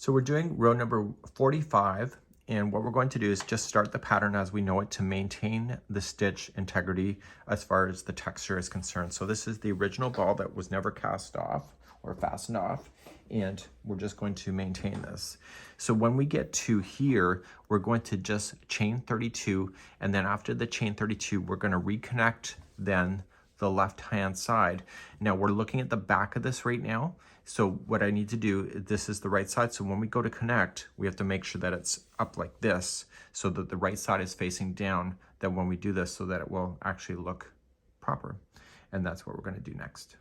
So we're doing row number 45, and what we're going to do is just start the pattern as we know it to maintain the stitch integrity as far as the texture is concerned. So this is the original ball that was never cast off or fastened off, and we're just going to maintain this. So when we get to here, we're going to just chain 32, and then after the chain 32, we're going to reconnect then the left-hand side. Now we're looking at the back of this right now. So what I need to do, this is the right side. So when we go to connect, we have to make sure that it's up like this so that the right side is facing down, that when we do this so that it will actually look proper. And that's what we're going to do next.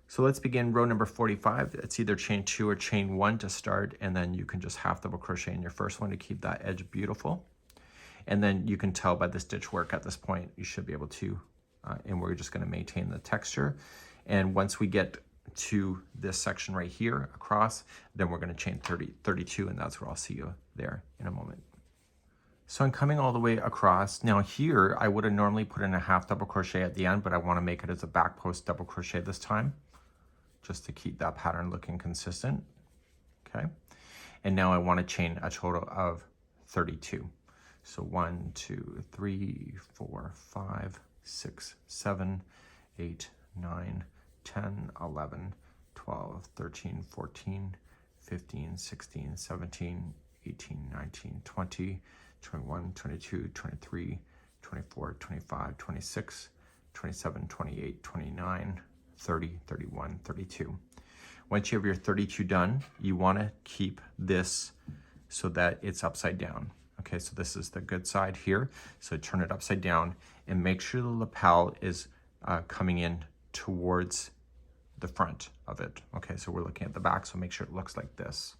So let's begin row number 45. It's either chain 2 or chain 1 to start, and then you can just half double crochet in your first one to keep that edge beautiful. And then you can tell by the stitch work at this point, you should be able to, and we're just going to maintain the texture. And once we get to this section right here across, then we're going to chain 32, and that's where I'll see you there in a moment. So I'm coming all the way across. Now here, I would have normally put in a half double crochet at the end, but I want to make it as a back post double crochet this time, just to keep that pattern looking consistent. Okay. And now I want to chain a total of 32. So 1, 2, 3, 4, 5, 6, 7, 8, 9, 10, 11, 12, 13, 14, 15, 16, 17, 18, 19, 20, 21, 22, 23, 24, 25, 26, 27, 28, 29, 30, 31, 32. Once you have your 32 done, you want to keep this so that it's upside down. Okay, so this is the good side here. So turn it upside down and make sure the lapel is coming in towards the front of it. Okay, so we're looking at the back, so make sure it looks like this.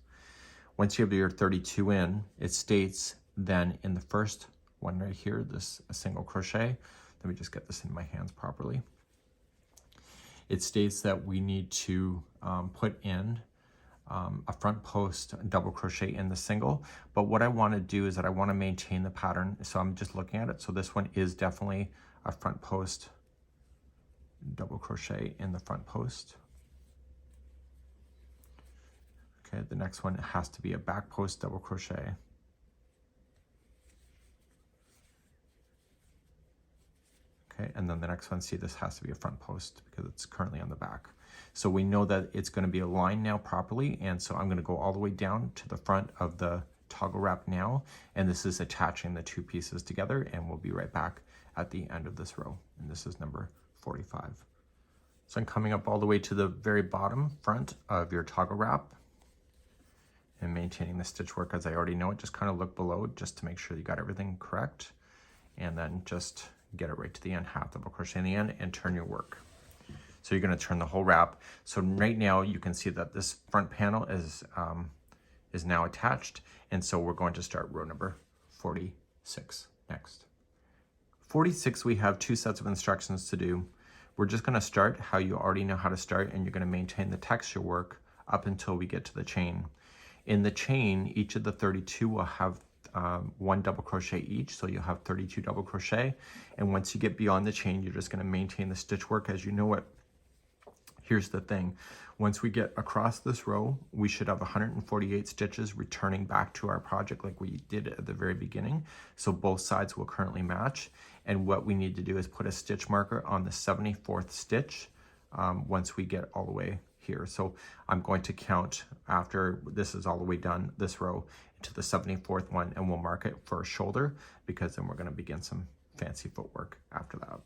Once you have your 32 in, it states then in the first one right here, this a single crochet. Let me just get this in my hands properly. It states that we need to put in a front post double crochet in the single, but what I want to do is that I want to maintain the pattern, so I'm just looking at it. So this one is definitely a front post double crochet in the front post. Okay, the next one has to be a back post double crochet. Okay, and then the next one, see, this has to be a front post because it's currently on the back. So we know that it's going to be aligned now properly, and so I'm going to go all the way down to the front of the toggle wrap now, and this is attaching the two pieces together, and we'll be right back at the end of this row, and this is number 45. So I'm coming up all the way to the very bottom front of your toggle wrap and maintaining the stitch work as I already know it. Just kind of look below just to make sure you got everything correct, and then just get it right to the end, half double crochet in the end, and turn your work. So you're going to turn the whole wrap. So right now you can see that this front panel is now attached, and so we're going to start row number 46 next. 46, we have 2 sets of instructions to do. We're just going to start how you already know how to start, and you're going to maintain the texture work up until we get to the chain. In the chain, each of the 32 will have 1 double crochet each, so you'll have 32 double crochet, and once you get beyond the chain, you're just going to maintain the stitch work as you know it. Here's the thing, once we get across this row, we should have 148 stitches returning back to our project like we did at the very beginning, so both sides will currently match, and what we need to do is put a stitch marker on the 74th stitch once we get all the way here. So I'm going to count after this is all the way done, this row, to the 74th one, and we'll mark it for a shoulder because then we're going to begin some fancy footwork after that.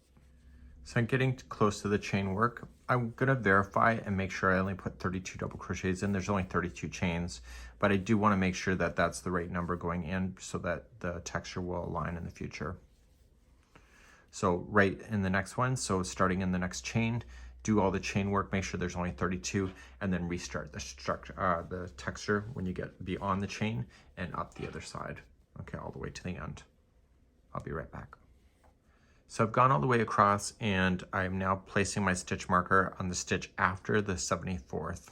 So I'm getting close to the chain work. I'm going to verify and make sure I only put 32 double crochets in. There's only 32 chains, but I do want to make sure that that's the right number going in so that the texture will align in the future. So right in the next one, so starting in the next chain, do all the chain work, make sure there's only 32, and then restart the structure, the texture when you get beyond the chain and up the other side. Okay, all the way to the end. I'll be right back. So I've gone all the way across, and I'm now placing my stitch marker on the stitch after the 74th,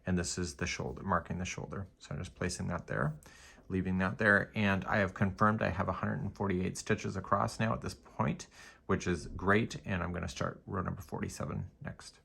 and this is the shoulder, marking the shoulder. So I'm just placing that there, leaving that there, and I have confirmed I have 148 stitches across now at this point, which is great, and I'm going to start row number 47 next.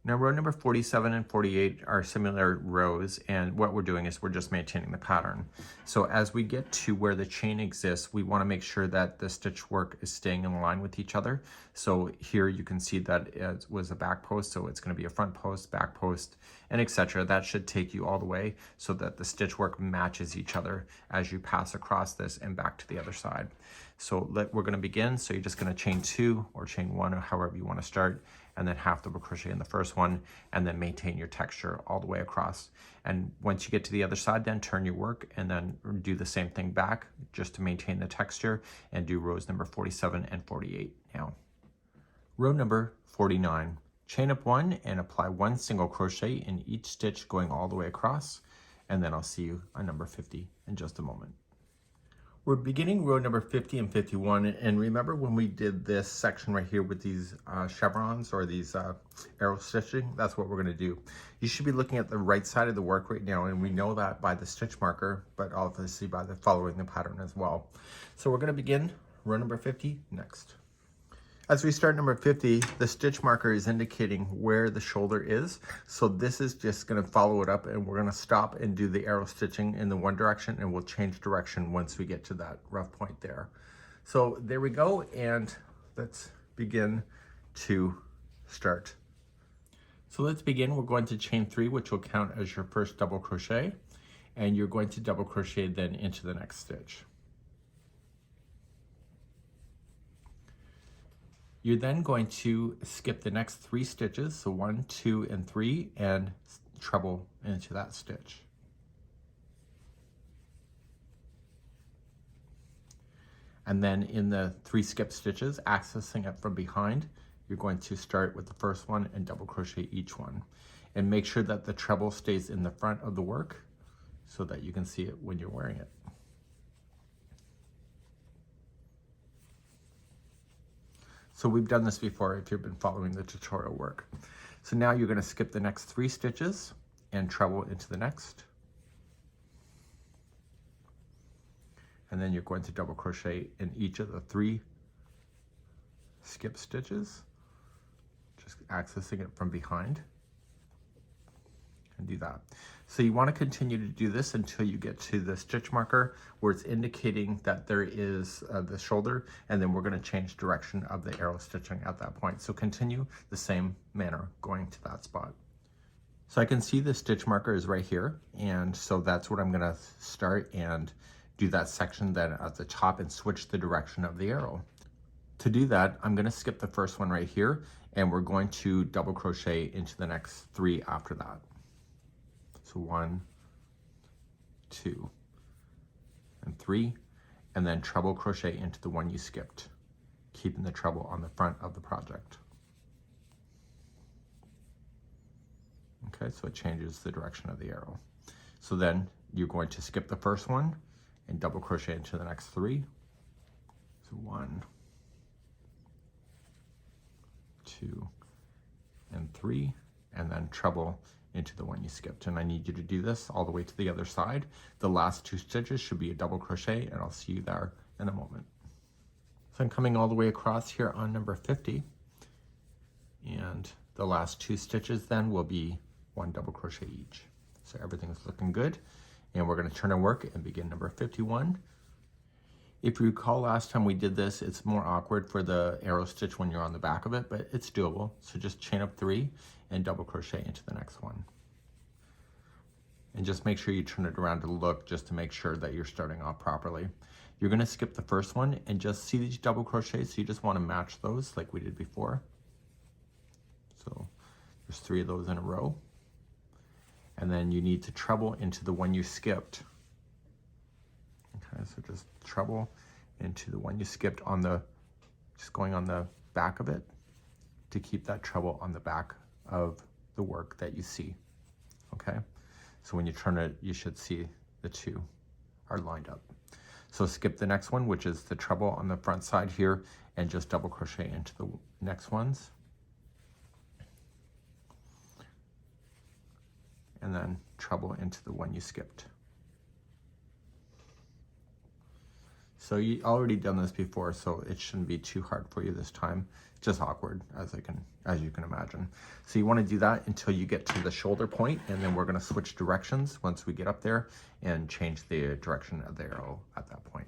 Now row number 47 and 48 are similar rows, and what we're doing is we're just maintaining the pattern. So as we get to where the chain exists, we want to make sure that the stitch work is staying in line with each other. So here you can see that it was a back post, so it's going to be a front post, back post, and etc. That should take you all the way so that the stitch work matches each other as you pass across this and back to the other side. So we're going to begin. So you're just going to chain 2 or chain 1 or however you want to start, and then half double crochet in the first one, and then maintain your texture all the way across. And once you get to the other side, then turn your work and then do the same thing back just to maintain the texture, and do rows number 47 and 48 now. Row number 49, chain up 1 and apply 1 single crochet in each stitch going all the way across, and then I'll see you on number 50 in just a moment. We're beginning row number 50 and 51, and remember when we did this section right here with these chevrons or these arrow stitching, that's what we're going to do. You should be looking at the right side of the work right now, and we know that by the stitch marker, but obviously by the following the pattern as well. So we're going to begin row number 50 next. As we start number 50, the stitch marker is indicating where the shoulder is. So this is just going to follow it up, and we're going to stop and do the arrow stitching in the one direction, and we'll change direction once we get to that rough point there. So there we go, and let's begin to start. So let's begin. We're going to chain 3, which will count as your first double crochet, and you're going to double crochet then into the next stitch. You're then going to skip the next 3 stitches, so 1, 2, and 3, and treble into that stitch. And then in the 3 skip stitches, accessing it from behind, you're going to start with the first one and double crochet each one. And make sure that the treble stays in the front of the work so that you can see it when you're wearing it. So we've done this before if you've been following the tutorial work. So now you're going to skip the next 3 stitches and treble into the next. And then you're going to double crochet in each of the 3 skip stitches, just accessing it from behind, and do that. So you want to continue to do this until you get to the stitch marker where it's indicating that there is the shoulder, and then we're going to change direction of the arrow stitching at that point. So continue the same manner going to that spot. So I can see the stitch marker is right here, and so that's what I'm going to start and do that section then at the top and switch the direction of the arrow. To do that, I'm going to skip the first one right here, and we're going to double crochet into the next 3 after that. So 1, 2, and 3, and then treble crochet into the one you skipped, keeping the treble on the front of the project. Okay, so it changes the direction of the arrow. So then you're going to skip the first one and double crochet into the next 3. So 1, 2, and 3, and then treble into the one you skipped. And I need you to do this all the way to the other side. The last 2 stitches should be a double crochet, and I'll see you there in a moment. So I'm coming all the way across here on number 50, and the last 2 stitches then will be 1 double crochet each. So everything's looking good, and we're going to turn our work and begin number 51. If you recall last time we did this, it's more awkward for the arrow stitch when you're on the back of it, but it's doable. So just chain up 3 and double crochet into the next one. And just make sure you turn it around to look, just to make sure that you're starting off properly. You're going to skip the first one and just see these double crochets, so you just want to match those like we did before. So there's 3 of those in a row. And then you need to treble into the one you skipped. Okay, so just treble into the one you skipped on the, just going on the back of it to keep that treble on the back of the work that you see. Okay, so when you turn it, you should see the 2 are lined up. So skip the next one, which is the treble on the front side here, and just double crochet into the next ones. And then treble into the one you skipped. So you already done this before, so it shouldn't be too hard for you this time. Just awkward, as you can imagine. So you want to do that until you get to the shoulder point, and then we're going to switch directions once we get up there and change the direction of the arrow at that point.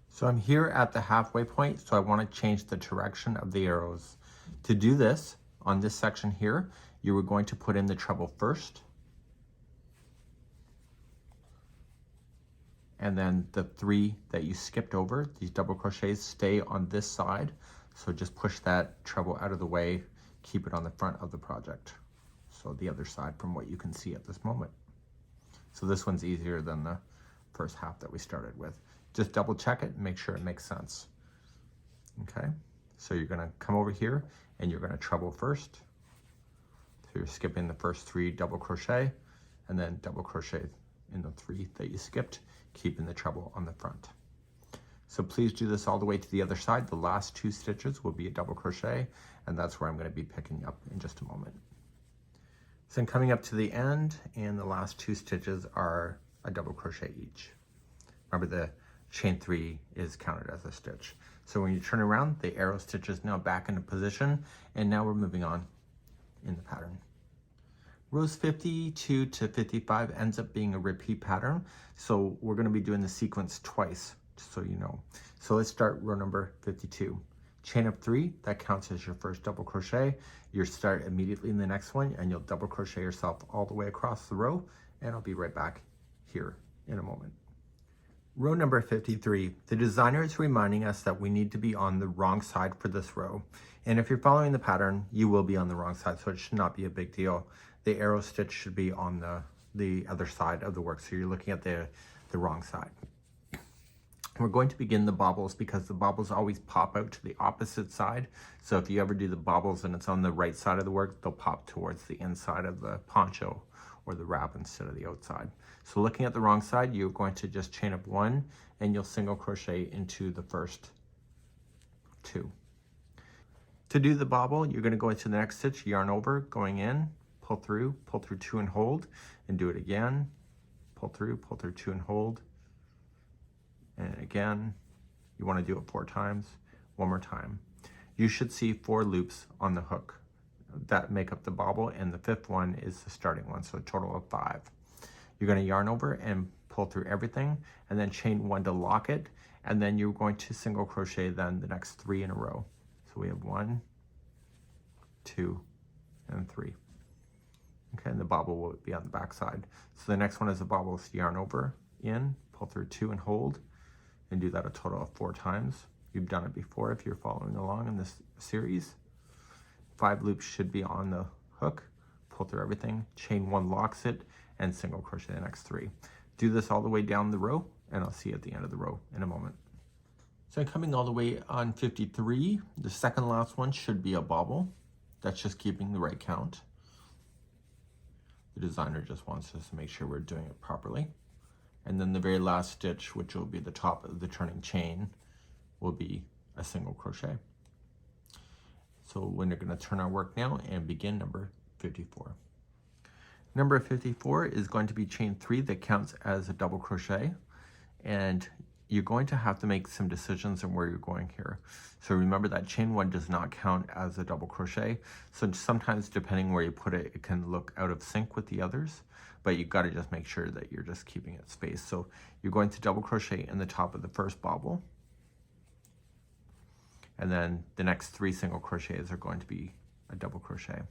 So I'm here at the halfway point, so I want to change the direction of the arrows. To do this, on this section here, you were going to put in the treble first, and then the 3 that you skipped over, these double crochets, stay on this side. So just push that treble out of the way, keep it on the front of the project. So the other side from what you can see at this moment. So this one's easier than the first half that we started with. Just double check it and make sure it makes sense. Okay, so you're gonna come over here and you're gonna treble first. So you're skipping the first 3 double crochet and then double crochet in the 3 that you skipped, keeping the treble on the front. So please do this all the way to the other side. The last 2 stitches will be a double crochet, and that's where I'm going to be picking up in just a moment. So I'm coming up to the end, and the last 2 stitches are a double crochet each. Remember, the chain 3 is counted as a stitch. So when you turn around, the arrow stitch is now back into position, and now we're moving on in the pattern. Rows 52 to 55 ends up being a repeat pattern, so we're going to be doing the sequence twice, just so you know. So let's start row number 52. Chain up 3, that counts as your first double crochet. You'll start immediately in the next one, and you'll double crochet yourself all the way across the row, and I'll be right back here in a moment. Row number 53, the designer is reminding us that we need to be on the wrong side for this row. And if you're following the pattern, you will be on the wrong side, so it should not be a big deal. The arrow stitch should be on the other side of the work, so you're looking at the wrong side. We're going to begin the bobbles because the bobbles always pop out to the opposite side. So if you ever do the bobbles and it's on the right side of the work, they'll pop towards the inside of the poncho or the wrap instead of the outside. So looking at the wrong side, you're going to just chain up 1 and you'll single crochet into the first 2. To do the bobble, you're going to go into the next stitch, yarn over, going in, pull through 2 and hold, and do it again, pull through 2 and hold, and again. You want to do it 4 times, one more time. You should see 4 loops on the hook that make up the bobble, and the 5th one is the starting one, so a total of 5. You're going to yarn over and pull through everything, and then chain 1 to lock it, and then you're going to single crochet then the next 3 in a row. So we have 1, 2, and 3. Okay, and the bobble will be on the back side. So the next one is a bobble, so yarn over, in, pull through 2 and hold, and do that a total of 4 times. You've done it before if you're following along in this series. 5 loops should be on the hook, pull through everything, chain 1 locks it, and single crochet the next 3. Do this all the way down the row, and I'll see you at the end of the row in a moment. So I'm coming all the way on 53. The second last one should be a bobble. That's just keeping the right count. The designer just wants us to make sure we're doing it properly. And then the very last stitch, which will be the top of the turning chain, will be a single crochet. So we're going to turn our work now and begin number 54. Number 54 is going to be chain 3 that counts as a double crochet, and you're going to have to make some decisions on where you're going here. So remember that chain 1 does not count as a double crochet, so sometimes depending where you put it, it can look out of sync with the others, but you've got to just make sure that you're just keeping it spaced. So you're going to double crochet in the top of the first bobble, and then the next 3 single crochets are going to be a double crochet.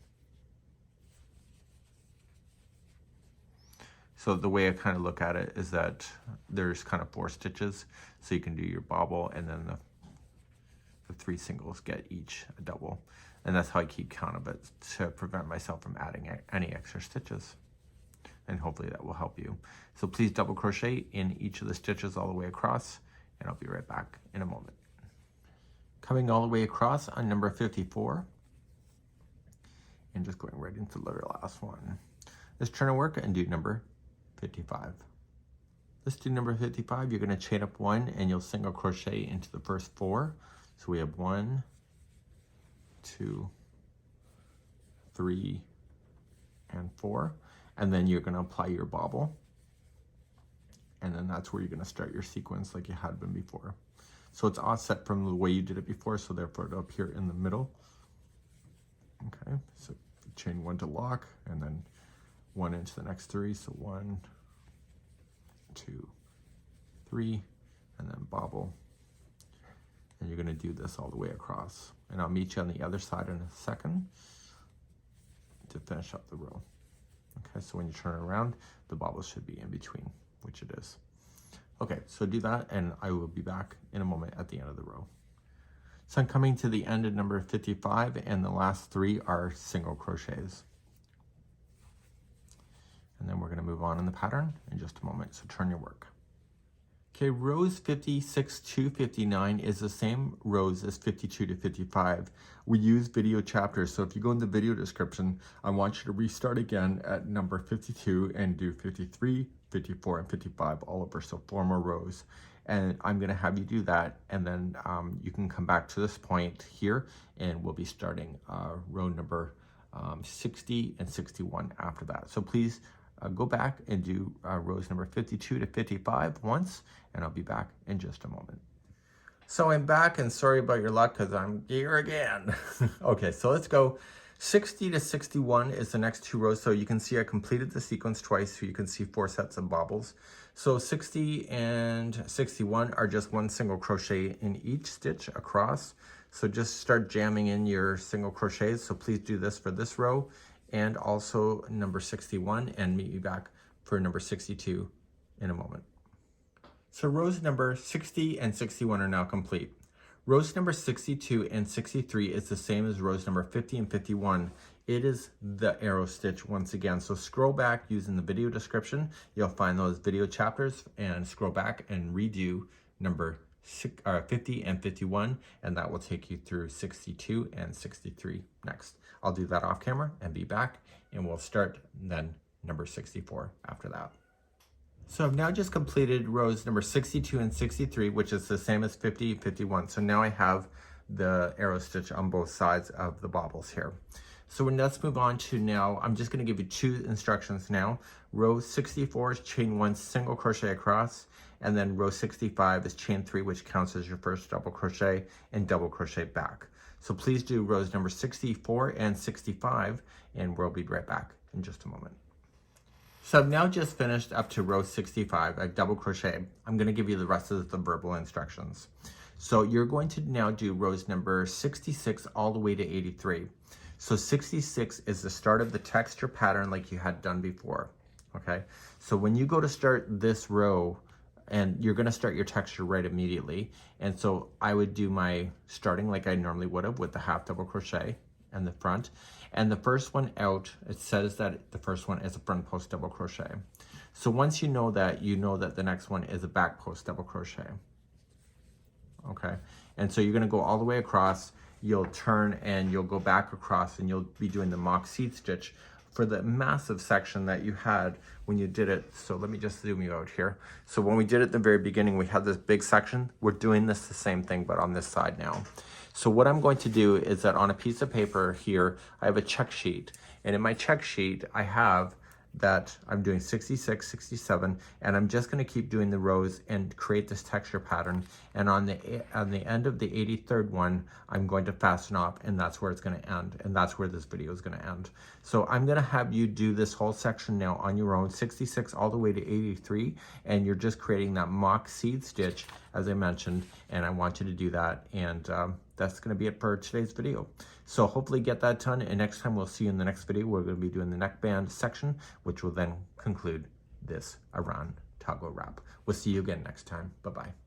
So the way I kind of look at it is that there's kind of 4 stitches, so you can do your bobble, and then the 3 singles get each a double. And that's how I keep count of it, to prevent myself from adding any extra stitches. And hopefully that will help you. So please double crochet in each of the stitches all the way across, and I'll be right back in a moment. Coming all the way across on number 54, and just going right into the very last one. Let's turn our work and do number 55. Let's do number 55. You're going to chain up 1 and you'll single crochet into the first 4. So we have 1, 2, 3, and 4. And then you're going to apply your bobble and then that's where you're going to start your sequence like you had been before. So it's offset from the way you did it before, so therefore it'll appear in the middle. Okay, so chain 1 to lock, and then 1 into the next 3, so 1, 2, 3, and then bobble. And you're going to do this all the way across. And I'll meet you on the other side in a second to finish up the row. Okay, so when you turn it around, the bobble should be in between, which it is. Okay, so do that, and I will be back in a moment at the end of the row. So I'm coming to the end of number 55, and the last 3 are single crochets. And then we're going to move on in the pattern in just a moment, so turn your work. Okay, rows 56 to 59 is the same rows as 52 to 55. We use video chapters, so if you go in the video description, I want you to restart again at number 52 and do 53, 54, and 55 all over, so 4 more rows. And I'm gonna have you do that, and then you can come back to this point here, and we'll be starting row number 60 and 61 after that. So please go back and do rows number 52 to 55 once, and I'll be back in just a moment. So I'm back, and sorry about your luck because I'm here again. Okay, so let's go. 60 to 61 is the next 2 rows. So you can see I completed the sequence twice, so you can see 4 sets of bobbles. So 60 and 61 are just 1 single crochet in each stitch across. So just start jamming in your single crochets. So please do this for this row and also number 61, and meet me back for number 62 in a moment. So rows number 60 and 61 are now complete. Rows number 62 and 63 is the same as rows number 50 and 51. It is the arrow stitch once again. So scroll back using the video description. You'll find those video chapters, and scroll back and redo number 50 and 51, and that will take you through 62 and 63 next. I'll do that off camera and be back, and we'll start then number 64 after that. So I've now just completed rows number 62 and 63, which is the same as 50 and 51. So now I have the arrow stitch on both sides of the bobbles here. So let's move on to now, I'm just going to give you 2 instructions now. Row 64 is chain 1 single crochet across, and then row 65 is chain 3, which counts as your first double crochet, and double crochet back. So please do rows number 64 and 65, and we'll be right back in just a moment. So I've now just finished up to row 65, I double crochet. I'm going to give you the rest of the verbal instructions. So you're going to now do rows number 66 all the way to 83. So 66 is the start of the texture pattern like you had done before, okay? So when you go to start this row, and you're gonna start your texture right immediately, and so I would do my starting like I normally would have with the half double crochet and the front, and the first one out, it says that the first one is a front post double crochet. So once you know that the next one is a back post double crochet, okay? And so you're gonna go all the way across, you'll turn and you'll go back across, and you'll be doing the mock seed stitch for the massive section that you had when you did it. So let me just zoom you out here. So when we did it at the very beginning, we had this big section. We're doing this the same thing, but on this side now. So what I'm going to do is that on a piece of paper here, I have a check sheet. And in my check sheet, I have that I'm doing 66, 67, and I'm just gonna keep doing the rows and create this texture pattern. And on the end of the 83rd one, I'm going to fasten off, and that's where it's gonna end. And that's where this video is gonna end. So I'm gonna have you do this whole section now on your own, 66 all the way to 83, and you're just creating that mock seed stitch, as I mentioned, and I want you to do that. And that's gonna be it for today's video. So hopefully get that done, and next time we'll see you in the next video. We're gonna be doing the neckband section, which will then conclude this Aran toggle wrap. We'll see you again next time. Bye-bye.